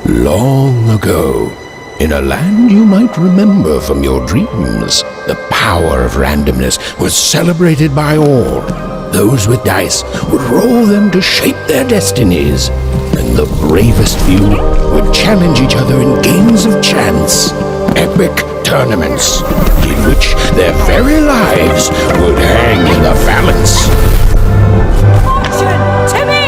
Long ago, in a land you might remember from your dreams, the power of randomness was celebrated by all. Those with dice would roll them to shape their destinies, and the bravest few would challenge each other in games of chance, epic tournaments, in which their very lives would hang in the balance. Fortune to me!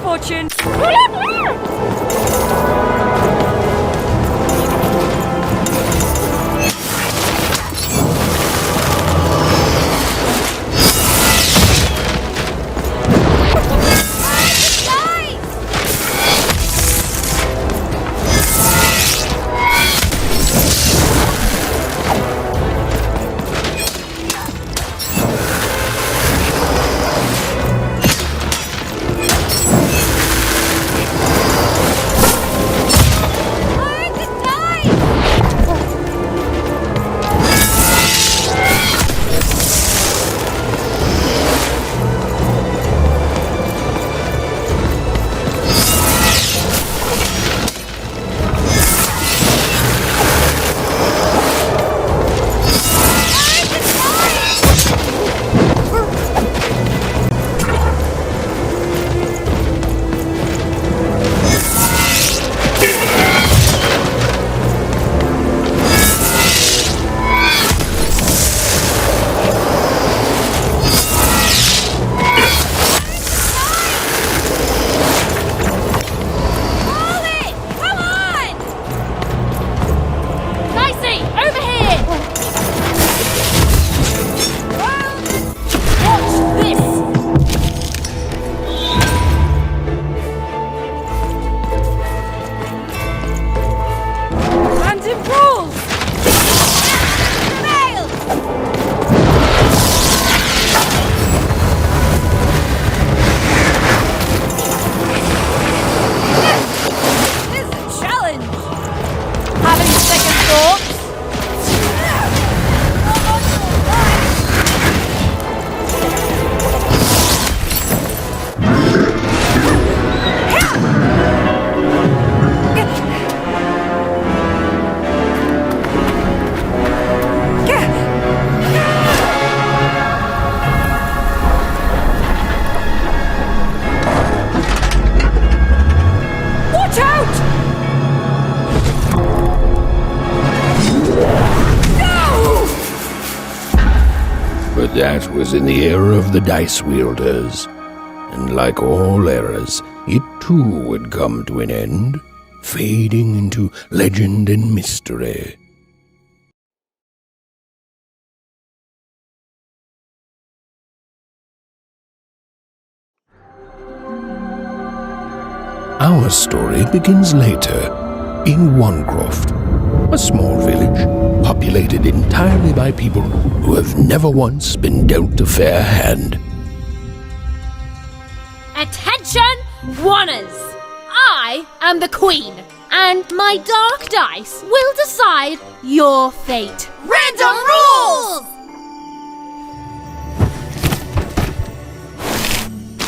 Fortune! That was in the era of the dice wielders, and like all eras, it too would come to an end, fading into legend and mystery. Our story begins later, in Wanecroft, a small village populated entirely by people who have never once been dealt a fair hand. Attention, Wanners! I am the Queen, and my dark dice will decide your fate. Random rules!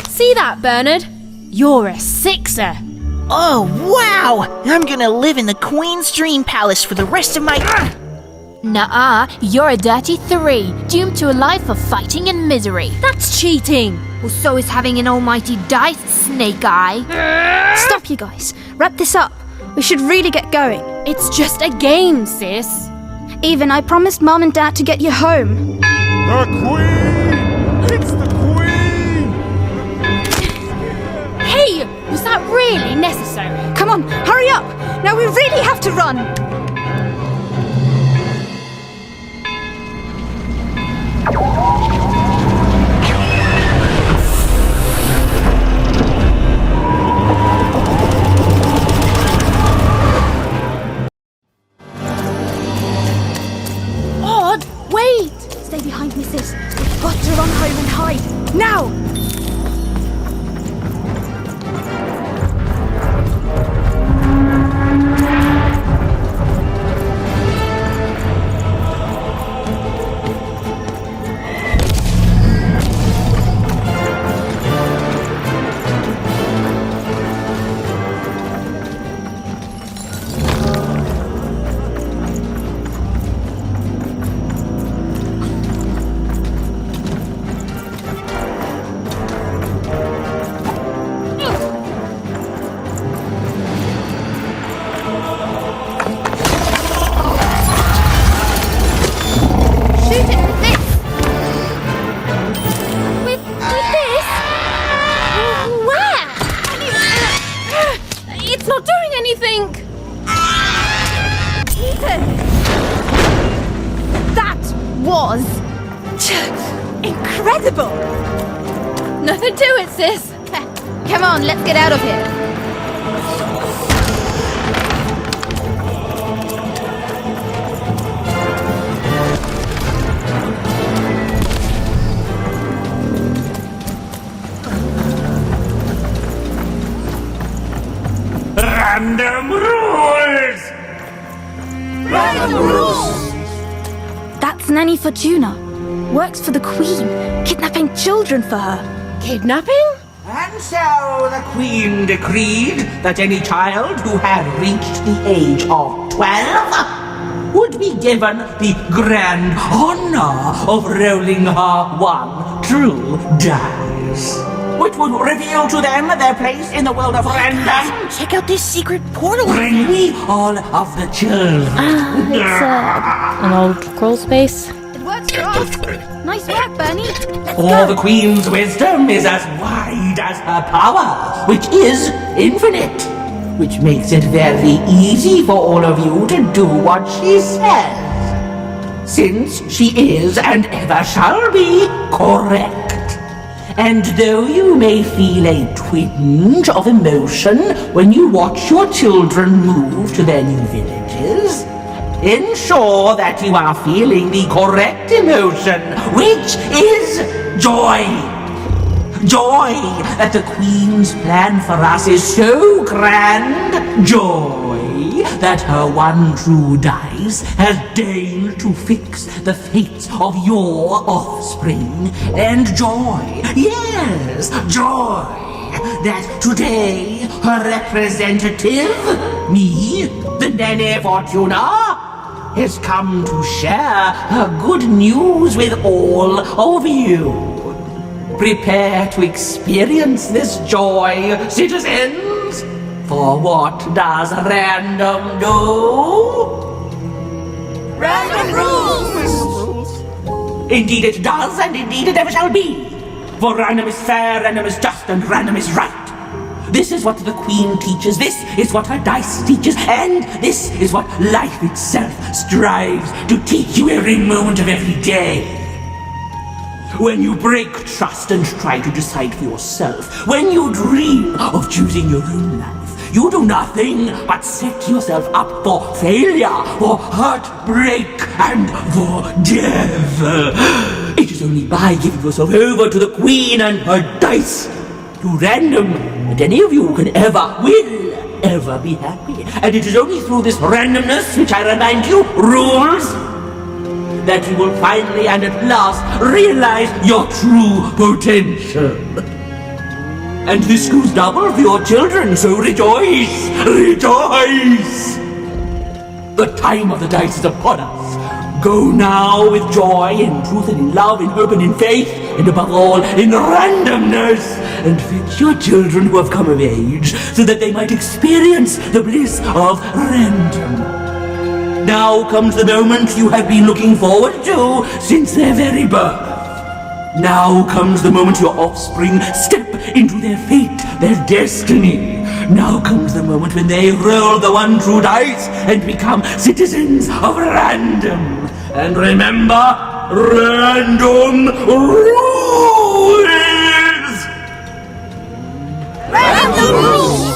See that, Bernard? You're a sixer. Oh, wow! I'm gonna live in the Queen's Dream Palace for the rest of my... Nuh-uh, you're a dirty 3, doomed to a life of fighting and misery. That's cheating. Well, so is having an almighty dice, Snake Eye. Stop, you guys. Wrap this up. We should really get going. It's just a game, sis. Even I promised Mom and Dad to get you home. The Queen! It's the Queen! Hey, was that really necessary? Come on, hurry up! Now we really have to run! Odd, wait! Stay behind me, sis. We've got to run home and hide. Now! Incredible! Nothing to it, sis. Come on, let's get out of here. Random rules! Random rules! That's Nanny Fortuna. Works for the Queen, kidnapping children for her. Kidnapping? And so the Queen decreed that any child who had reached the age of 12 would be given the grand honor of rolling her one true dice, which would reveal to them their place in the world of random. Check out this secret portal. Bring me all of the children. It's an old crawl space. It works for us. Nice work, Bernie. Let's For go. the Queen's wisdom is as wide as her power, which is infinite, which makes it very easy for all of you to do what she says, since she is and ever shall be correct. And though you may feel a twinge of emotion when you watch your children move to their new villages, ensure that you are feeling the correct emotion, which is joy. Joy that the Queen's plan for us is so grand. Joy that her one true dice has deigned to fix the fates of your offspring. And joy, yes, joy, that today her representative, me, the Nene Fortuna, has come to share her good news with all of you. Prepare to experience this joy, citizens, for what does random do? Random rules! Indeed it does, and indeed it ever shall be. For random is fair, random is just, and random is right. This is what the Queen teaches, this is what her dice teaches, and this is what life itself strives to teach you every moment of every day. When you break trust and try to decide for yourself, when you dream of choosing your own life, you do nothing but set yourself up for failure, for heartbreak, and for death. It is only by giving yourself over to the Queen and her dice, to random, that any of you can will ever be happy. And it is only through this randomness, which I remind you, rules, that you will finally and at last realize your true potential. And this goes double for your children, so rejoice! Rejoice! The time of the dice is upon us. Go now with joy, in truth, and in love, in hope, and in faith, and above all, in randomness. And fetch your children who have come of age, so that they might experience the bliss of random. Now comes the moment you have been looking forward to since their very birth. Now comes the moment your offspring step into their fate, their destiny. Now comes the moment when they roll the one true dice and become citizens of random. And remember, random rules! Random rules!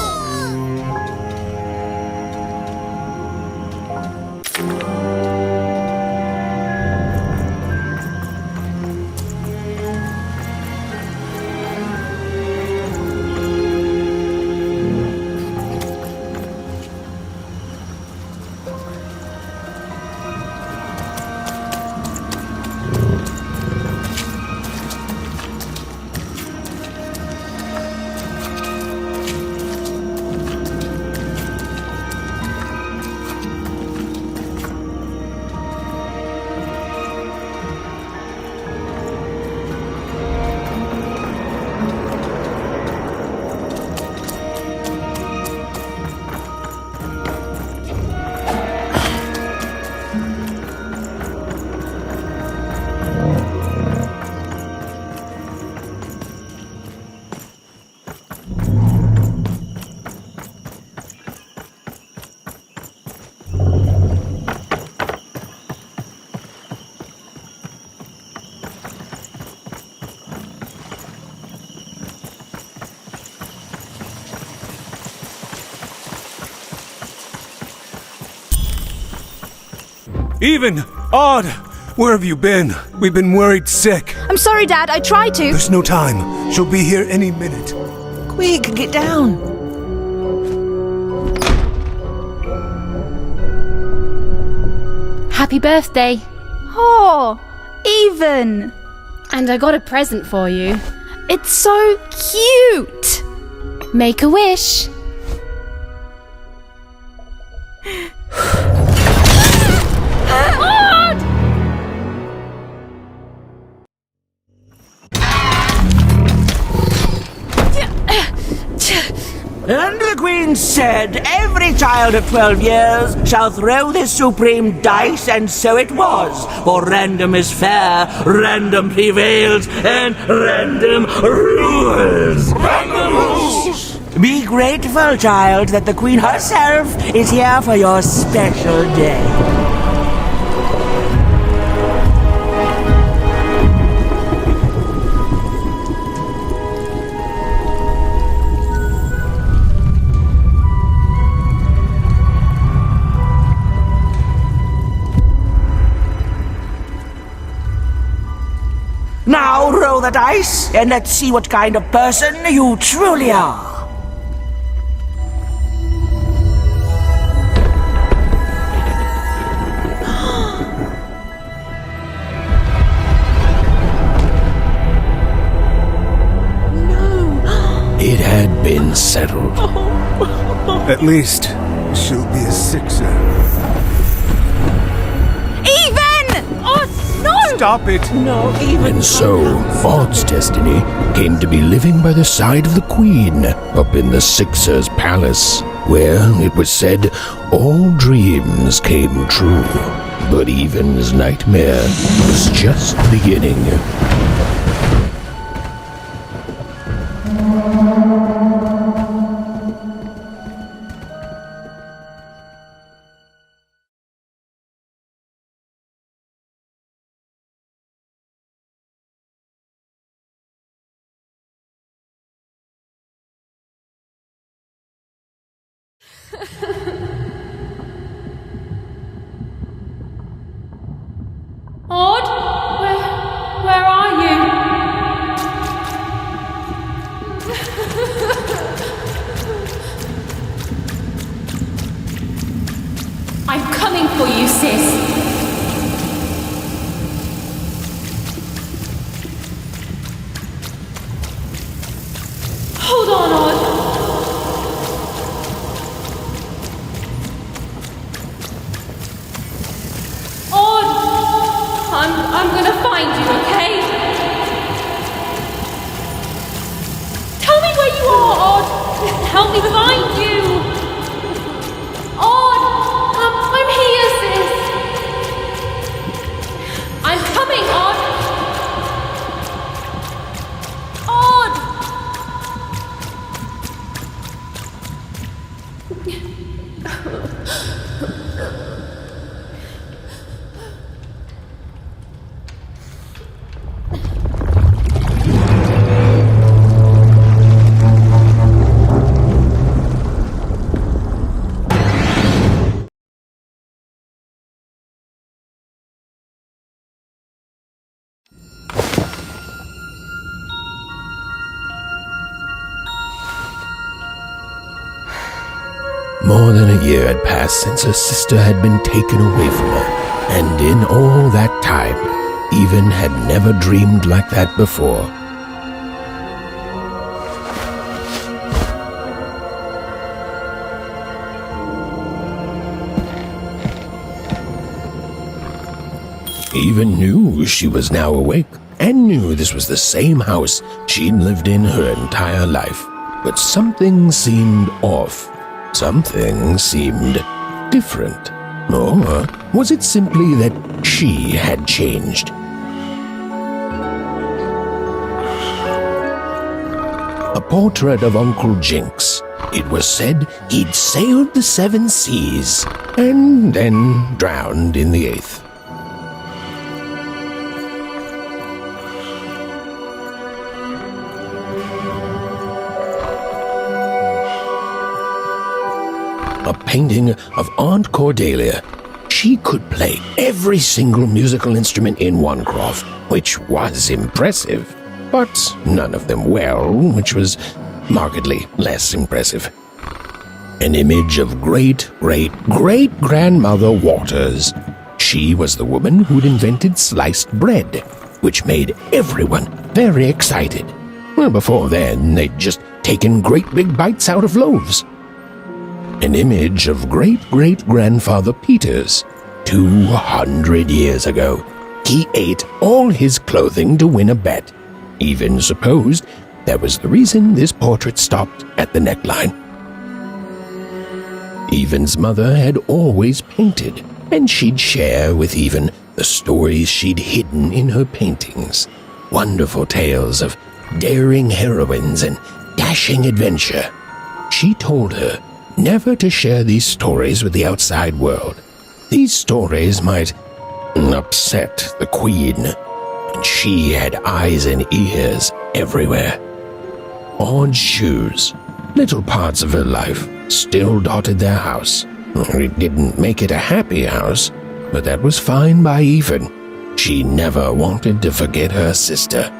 Even! Odd! Where have you been? We've been worried sick. I'm sorry, Dad. I tried to. There's no time. She'll be here any minute. Quick, get down. Happy birthday. Oh, Even. And I got a present for you. It's so cute. Make a wish. And the Queen said, every child of 12 years shall throw this supreme dice, and so it was. For random is fair, random prevails, and random rules. Random rules! Be grateful, child, that the Queen herself is here for your special day. Now roll the dice, and let's see what kind of person you truly are. It had been settled. At least, she'll be a sixer. Stop it! No, Even. And so, Odd's destiny came to be living by the side of the Queen up in the Sixer's palace, where, it was said, all dreams came true. But Even's nightmare was just beginning. Odd? Where are you? I'm coming for you, sis. Hold I'm gonna find you, okay? Tell me where you are, Odd. Help me find you. Odd, I'm here, sis. I'm coming, Odd. Odd. More than a year had passed since her sister had been taken away from her, and in all that time, Even had never dreamed like that before. Even knew she was now awake, and knew this was the same house she'd lived in her entire life. But something seemed off. Something seemed different. Or was it simply that she had changed? A portrait of Uncle Jinx. It was said he'd sailed the 7 seas and then drowned in the 8th. A painting of Aunt Cordelia. She could play every single musical instrument in one croft, which was impressive, but none of them well, which was markedly less impressive. An image of great-great-great-grandmother Waters. She was the woman who'd invented sliced bread, which made everyone very excited. Well, before then, they'd just taken great big bites out of loaves. An image of great-great-grandfather Peters. 200 years ago, he ate all his clothing to win a bet. Even supposed that was the reason this portrait stopped at the neckline. Even's mother had always painted, and she'd share with Even the stories she'd hidden in her paintings. Wonderful tales of daring heroines and dashing adventure. She told her never to share these stories with the outside world. These stories might upset the Queen, and she had eyes and ears everywhere. Odd shoes, little parts of her life, still dotted their house. It didn't make it a happy house, but that was fine by Even. She never wanted to forget her sister.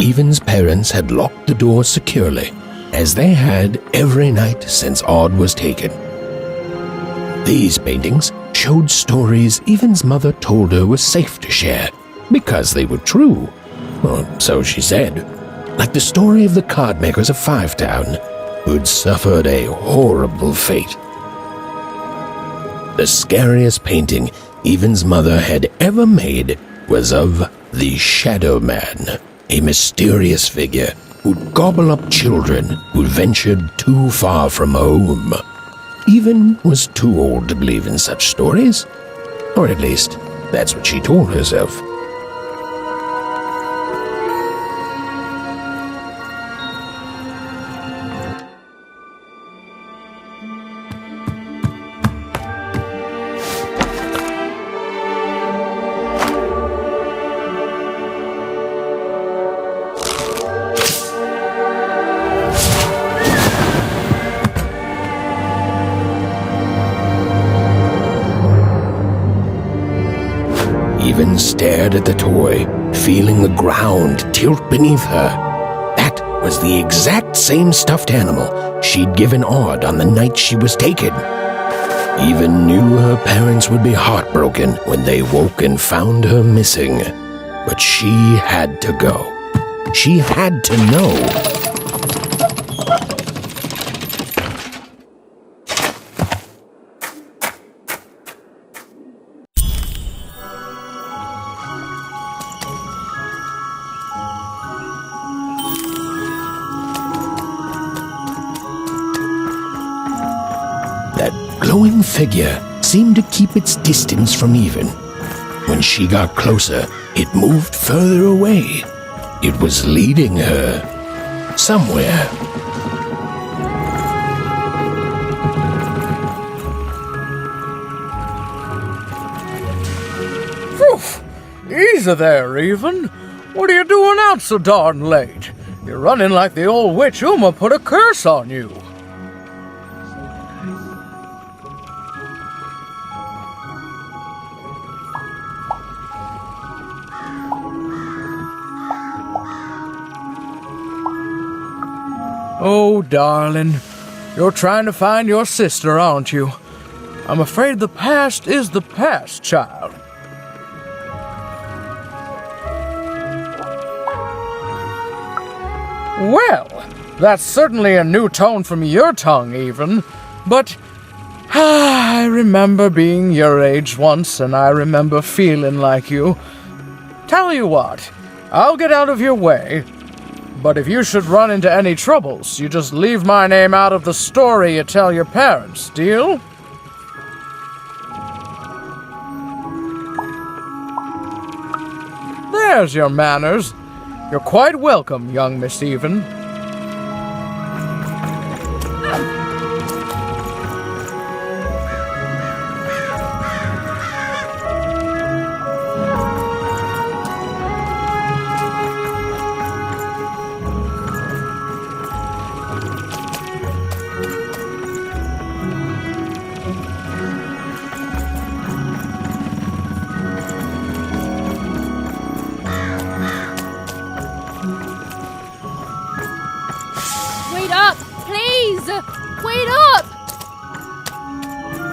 Even's parents had locked the door securely, as they had every night since Odd was taken. These paintings showed stories Even's mother told her were safe to share, because they were true. Or so she said. Like the story of the card makers of Five Town, who'd suffered a horrible fate. The scariest painting Even's mother had ever made was of the Shadow Man, a mysterious figure who'd gobble up children who ventured too far from home. Even was too old to believe in such stories, or at least that's what she told herself. Even stared at the toy, feeling the ground tilt beneath her. That was the exact same stuffed animal she'd given Odd on the night she was taken. Even knew her parents would be heartbroken when they woke and found her missing. But she had to go. She had to know. that glowing figure seemed to keep its distance from Even. When she got closer, it moved further away. It was leading her somewhere. Oof! Easy there, Even. What are you doing out so darn late? You're running like the old witch Uma put a curse on you. Oh, darling, you're trying to find your sister, aren't you? I'm afraid the past is the past, child. Well, that's certainly a new tone from your tongue, Even, but I remember being your age once, and I remember feeling like you. Tell you what, I'll get out of your way, but if you should run into any troubles, you just leave my name out of the story you tell your parents, deal? There's your manners. You're quite welcome, young Miss Even. Wait up, please! Wait up!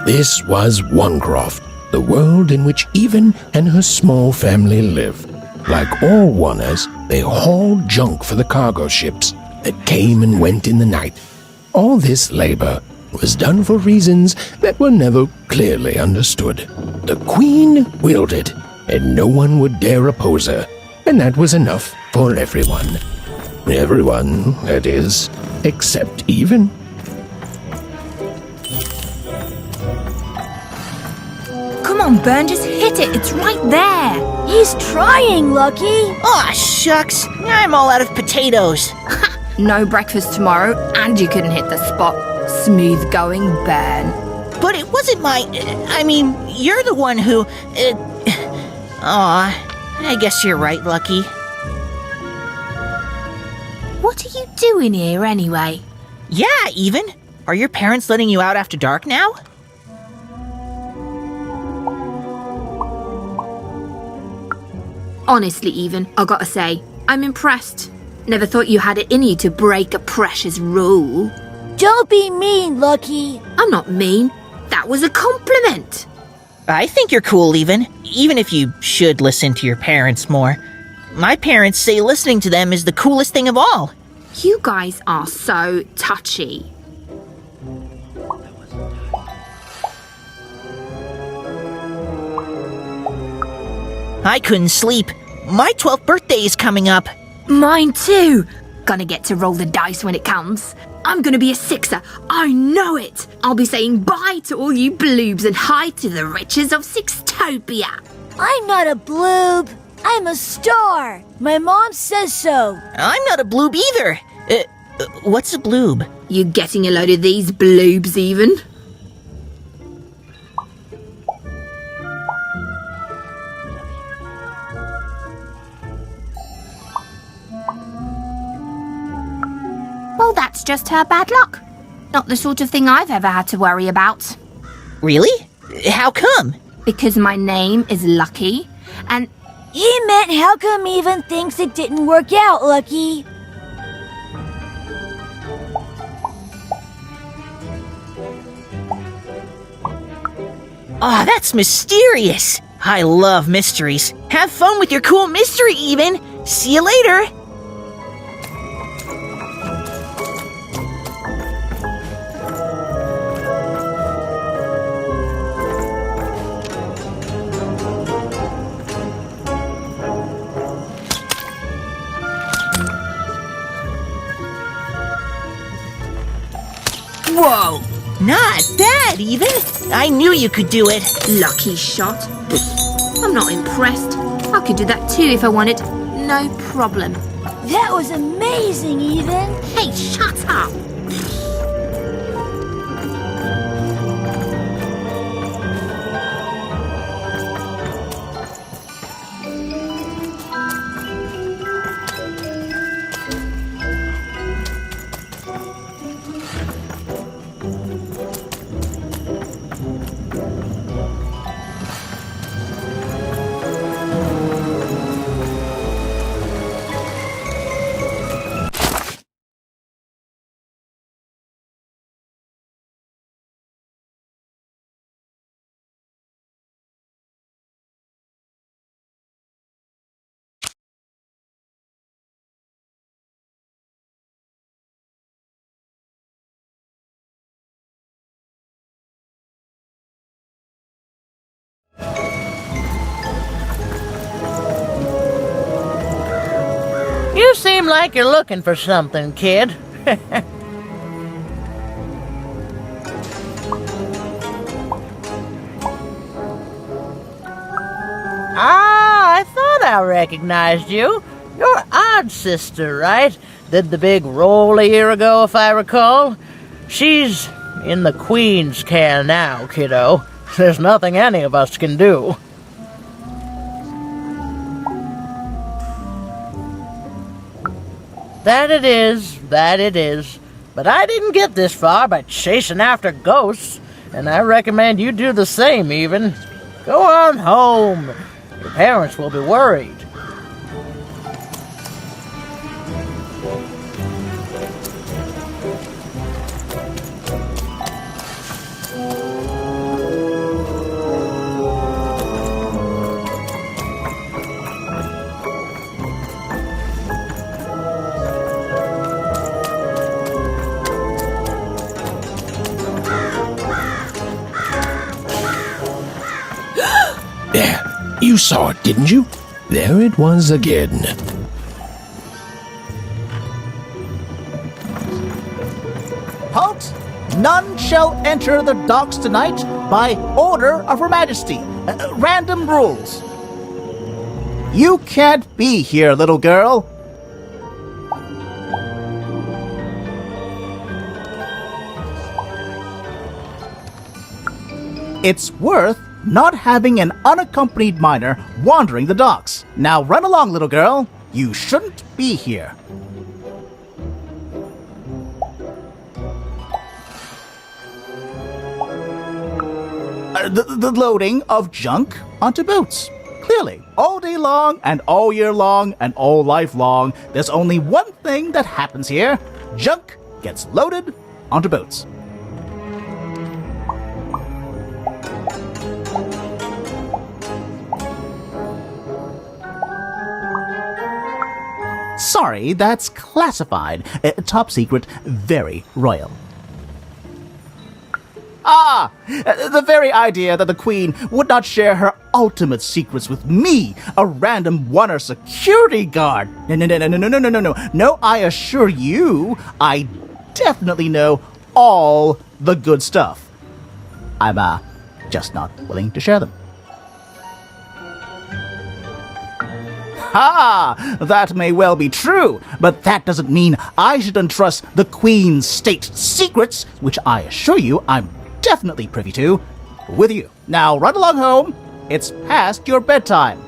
This was Onecroft, the world in which Even and her small family lived. Like all Oners, they hauled junk for the cargo ships that came and went in the night. All this labor was done for reasons that were never clearly understood. The Queen willed it, and no one would dare oppose her, and that was enough for everyone. Everyone, that is, except Even. Come on, Burn, just hit it. It's right there. He's trying, Lucky. Aw, shucks. I'm all out of potatoes. No breakfast tomorrow, and you couldn't hit the spot. Smooth going, Burn. But it wasn't my... I mean, you're the one who... Aw, I guess you're right, Lucky. What are you doing here, anyway? Yeah, Even. Are your parents letting you out after dark now? Honestly, Even, I gotta say, I'm impressed. Never thought you had it in you to break a precious rule. Don't be mean, Lucky. I'm not mean. That was a compliment. I think you're cool, Even if you should listen to your parents more. My parents say listening to them is the coolest thing of all. You guys are so touchy. I couldn't sleep. My 12th birthday is coming up. Mine too. Gonna get to roll the dice when it comes. I'm gonna be a sixer. I know it. I'll be saying bye to all you bloobs and hi to the riches of Sixtopia. I'm not a bloob. I'm a star. My mom says so. I'm not a bloob either. What's a bloob? You getting a load of these bloobs, Even? Well, that's just her bad luck. Not the sort of thing I've ever had to worry about. Really? How come? Because my name is Lucky, and... He meant how come Even thinks it didn't work out, Lucky? Aw, that's mysterious. I love mysteries. Have fun with your cool mystery, Even. See you later. Whoa! Not bad, even. I knew you could do it. Lucky shot. I'm not impressed. I could do that too if I wanted. No problem. That was amazing, Even. Hey, shut up! You seem like you're looking for something, kid. I thought I recognized you. You're Odd Sister, right? Did the big roll a year ago, if I recall. She's in the Queen's can now, kiddo. There's nothing any of us can do. That it is. But I didn't get this far by chasing after ghosts, and I recommend you do the same, even. Go on home. Your parents will be worried. There, you saw it, didn't you? There it was again. Halt! None shall enter the docks tonight by order of Her Majesty. Random rules. You can't be here, little girl. It's worth not having an unaccompanied minor wandering the docks. Now run along, little girl. You shouldn't be here. The loading of junk onto boats. Clearly, all day long and all year long and all life long, there's only one thing that happens here. Junk gets loaded onto boats. Sorry, that's classified. Top secret, very royal. Ah! The very idea that the Queen would not share her ultimate secrets with me, a random one-er security guard. No, I assure you, I definitely know all the good stuff. I'm, just not willing to share them. Ah, that may well be true, but that doesn't mean I should entrust the Queen's state secrets, which I assure you I'm definitely privy to, with you. Now run along home. It's past your bedtime.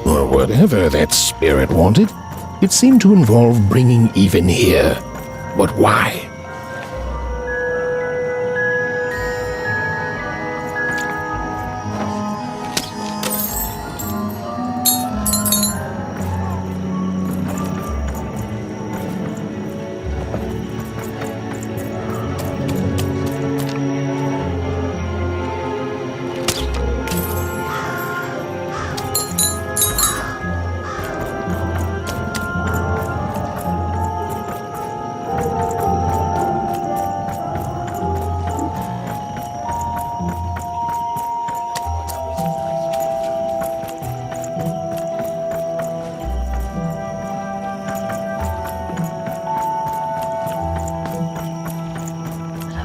Or whatever that spirit wanted, it seemed to involve bringing even here. But why?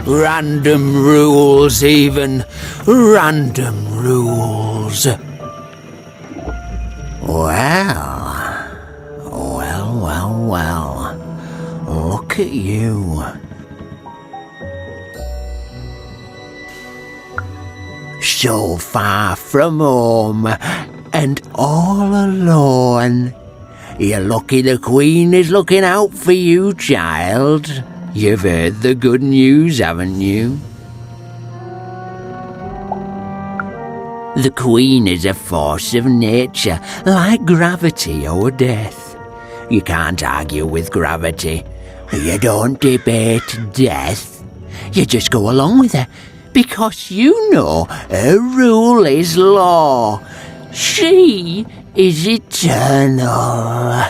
Random rules, even. Random rules. Well. Look at you. So far from home, and all alone. You're lucky the Queen is looking out for you, child. You've heard the good news, haven't you? The Queen is a force of nature, like gravity or death. You can't argue with gravity. You don't debate death. You just go along with her, because you know her rule is law. She is eternal.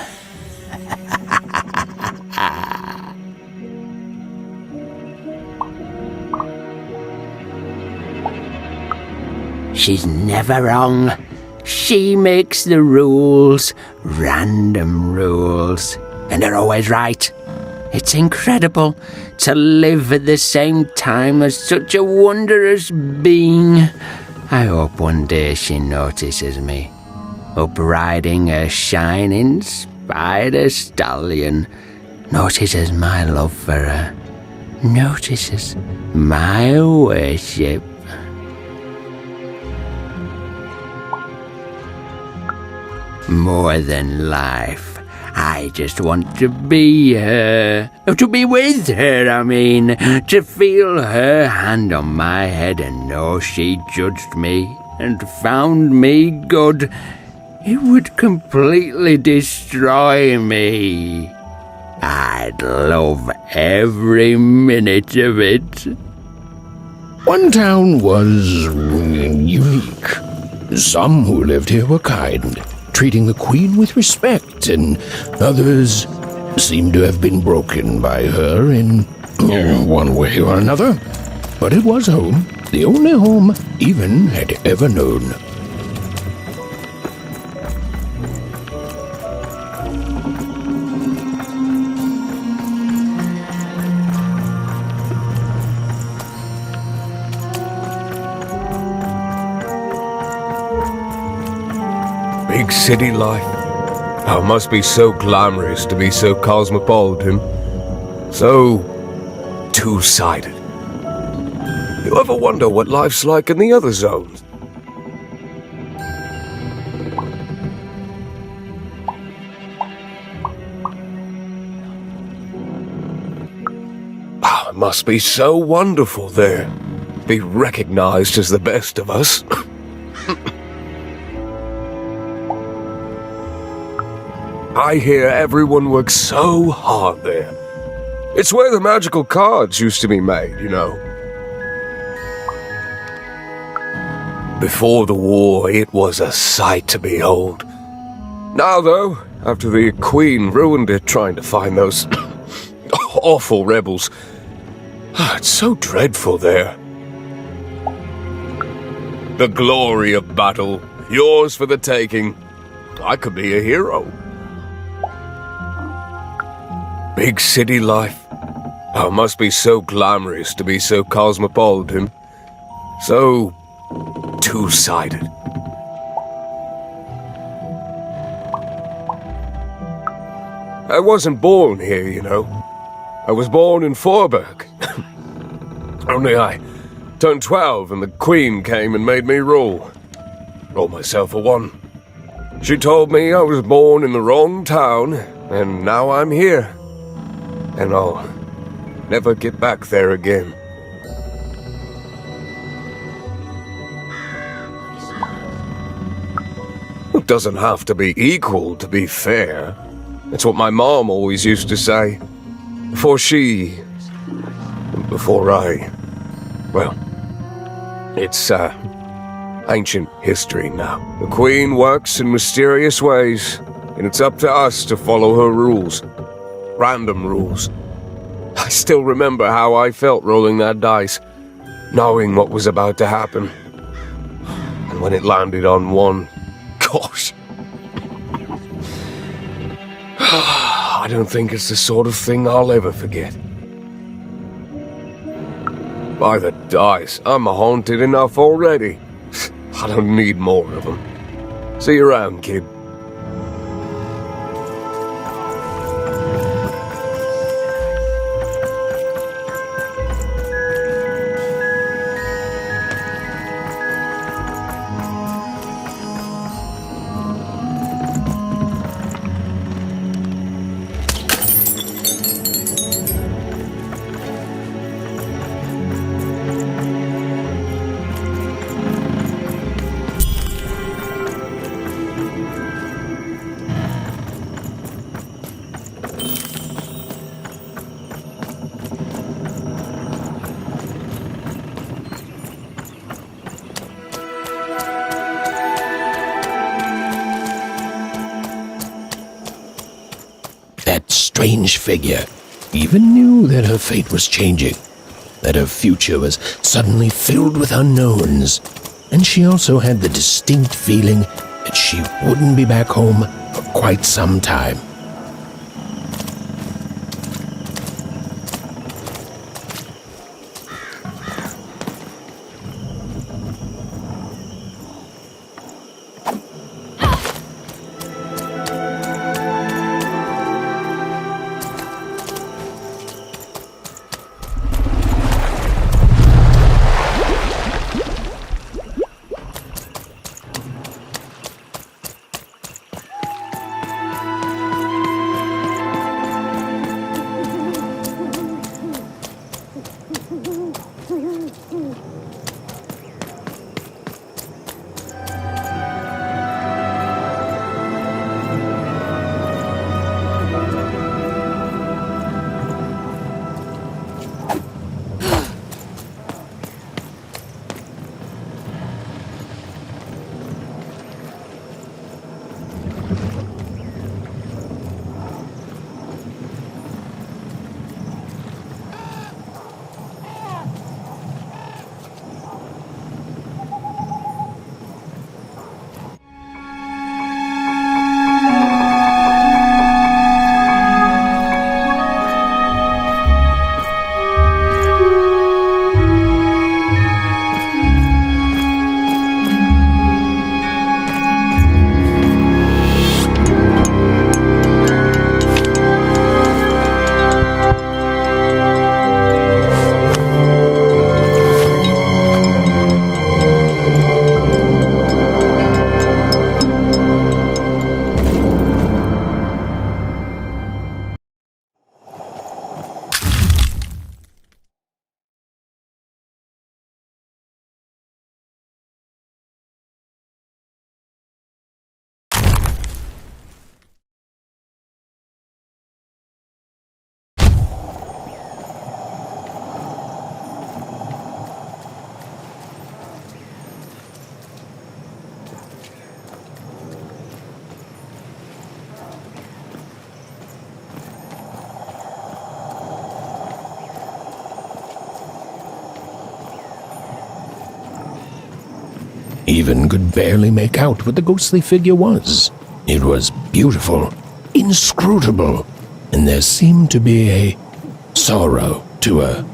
She's never wrong. She makes the rules, random rules, and they're always right. It's incredible to live at the same time as such a wondrous being. I hope one day she notices me, up riding a shining spider stallion, notices my love for her, notices my worship. More than life, I just want to be her. To be with her, I mean. To feel her hand on my head and know she judged me and found me good. It would completely destroy me. I'd love every minute of it. One town was unique. Some who lived here were kind, treating the Queen with respect, and others seemed to have been broken by her in one way or another. But it was home, the only home Even had ever known. Big city life. Oh, it must be so glamorous to be so cosmopolitan. So two-sided. You ever wonder what life's like in the other zones? Oh, it must be so wonderful there. Be recognized as the best of us. I hear everyone works so hard there. It's where the magical cards used to be made, you know. Before the war, it was a sight to behold. Now, though, after the Queen ruined it trying to find those awful rebels. It's so dreadful there. The glory of battle, yours for the taking. I could be a hero. Big city life. Oh, it must be so glamorous to be so cosmopolitan. So two-sided. I wasn't born here, you know. I was born in Forberg. Only I turned 12 and the Queen came and made me rule. Roll myself a 1. She told me I was born in the wrong town, and now I'm here. And I'll never get back there again. It doesn't have to be equal to be fair. That's what my mom always used to say. Before I... Well, it's, ancient history now. The Queen works in mysterious ways, and it's up to us to follow her rules. Random rules. I still remember how I felt rolling that dice, knowing what was about to happen. And when it landed on 1, gosh. I don't think it's the sort of thing I'll ever forget. By the dice, I'm haunted enough already. I don't need more of them. See you around, kid. That strange figure even knew that her fate was changing, that her future was suddenly filled with unknowns, and she also had the distinct feeling that she wouldn't be back home for quite some time. Even could barely make out what the ghostly figure was. It was beautiful, inscrutable, and there seemed to be a sorrow to her.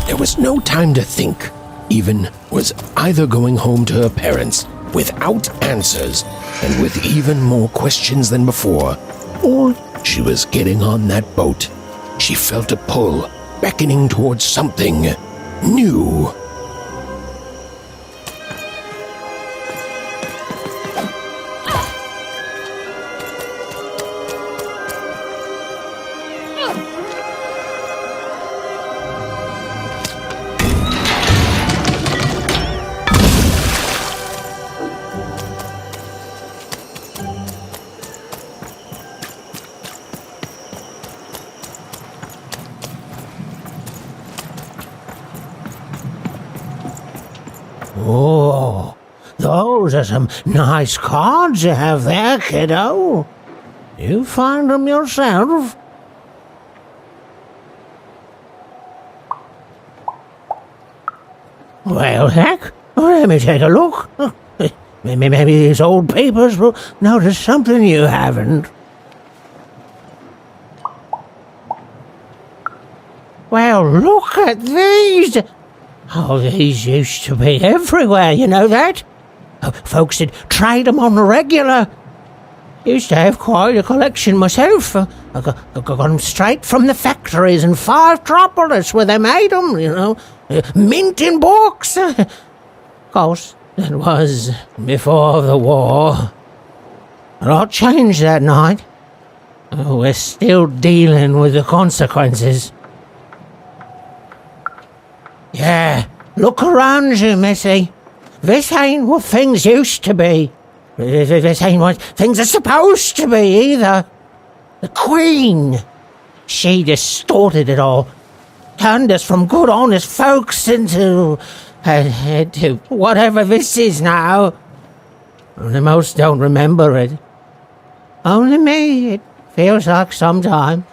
There was no time to think. Even was either going home to her parents without answers and with even more questions than before, or she was getting on that boat. She felt a pull, beckoning towards something new. Oh, those are some nice cards you have there, kiddo. You find them yourself? Well, heck, let me take a look. Maybe these old papers will notice something you haven't. Well, look at these. Oh, these used to be everywhere, you know that? Folks would trade them on the regular. Used to have quite a collection myself. I got them straight from the factories in 5 Tropolis where they made them, you know. Mint in books. Of course, that was before the war. A lot changed that night. We're still dealing with the consequences. Yeah, look around you, Missy. This ain't what things used to be. This ain't what things are supposed to be, either. The Queen, she distorted it all. Turned us from good, honest folks into whatever this is now. Only most don't remember it. Only me, it feels like sometime.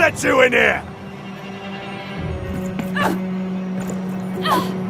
let you in here? No.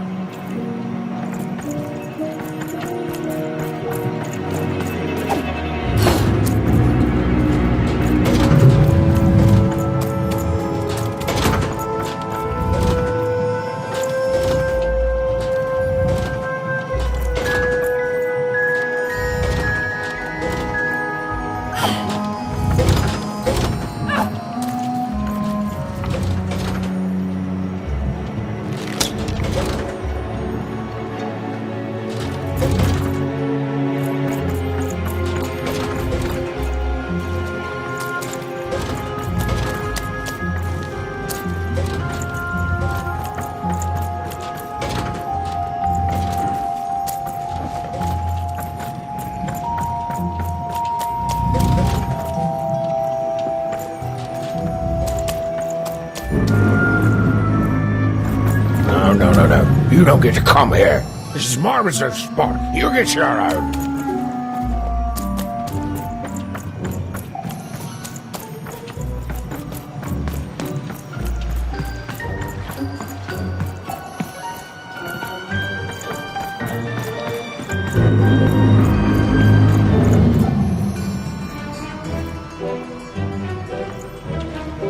You don't get to come here. This is my reserved spot. You get your own.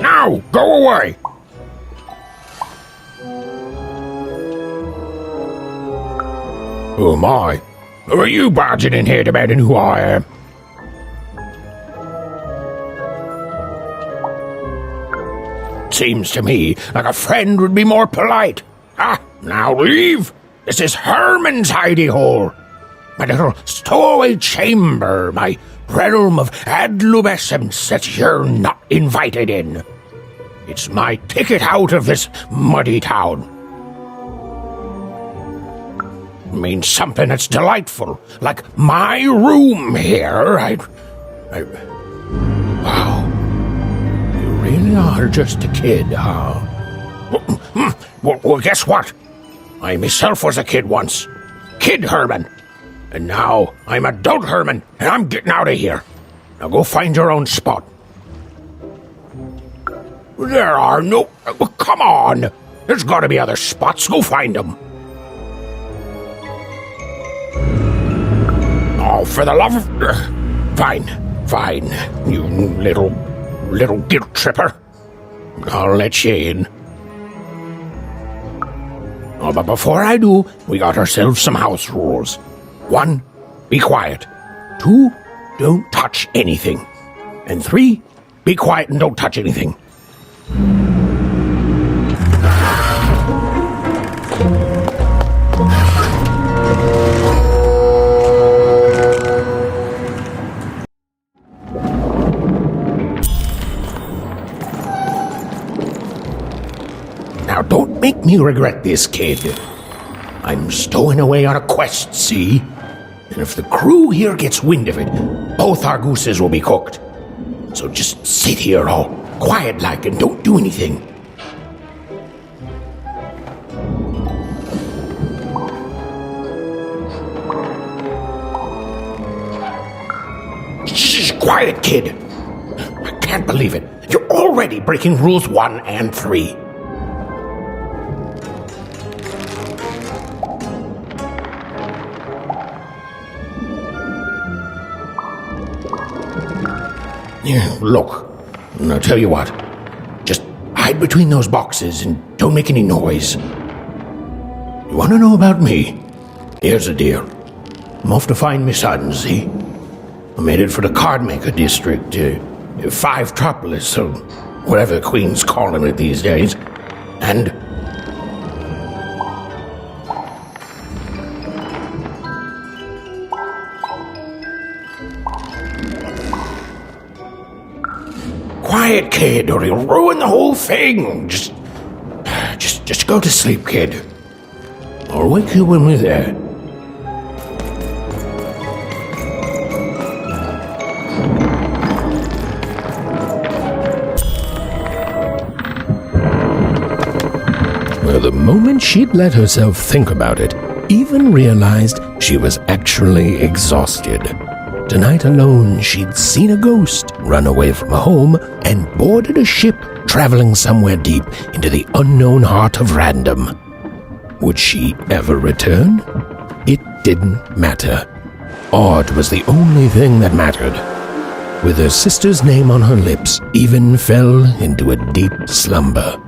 Now, go away. Who am I? Who are you barging in here demanding who I am? Seems to me like a friend would be more polite. Ah, now leave. This is Herman's hidey hole. My little stowaway chamber, my realm of adolescence that you're not invited in. It's my ticket out of this muddy town. Means something that's delightful, like my room here. Wow. You really are just a kid, huh? Well, guess what? I myself was a kid once. Kid Herman. And now I'm adult Herman, and I'm getting out of here. Now go find your own spot. There are no... Come on! There's gotta be other spots. Go find them. Oh, for the love of... Fine, you little guilt tripper. I'll let you in. Oh, but before I do, we got ourselves some house rules. 1, be quiet. 2, don't touch anything. And 3, be quiet and don't touch anything. Now, don't make me regret this, kid. I'm stowing away on a quest, see? And if the crew here gets wind of it, both our gooses will be cooked. So just sit here all quiet-like and don't do anything. Shh, quiet, kid. I can't believe it. You're already breaking rules 1 and 3. Yeah, look, I'll tell you what. Just hide between those boxes and don't make any noise. You want to know about me? Here's the deal. I'm off to find my son, see? I'm headed for the Cardmaker district, 5-tropolis, or whatever the Queen's calling it these days. And... Quiet, kid, or you'll ruin the whole thing. Just go to sleep, kid. I'll wake you when we're there. Well, the moment she'd let herself think about it, even realized she was actually exhausted. Tonight alone, she'd seen a ghost, run away from home, and boarded a ship traveling somewhere deep into the unknown heart of Random. Would she ever return? It didn't matter. Odd was the only thing that mattered. With her sister's name on her lips, Even fell into a deep slumber.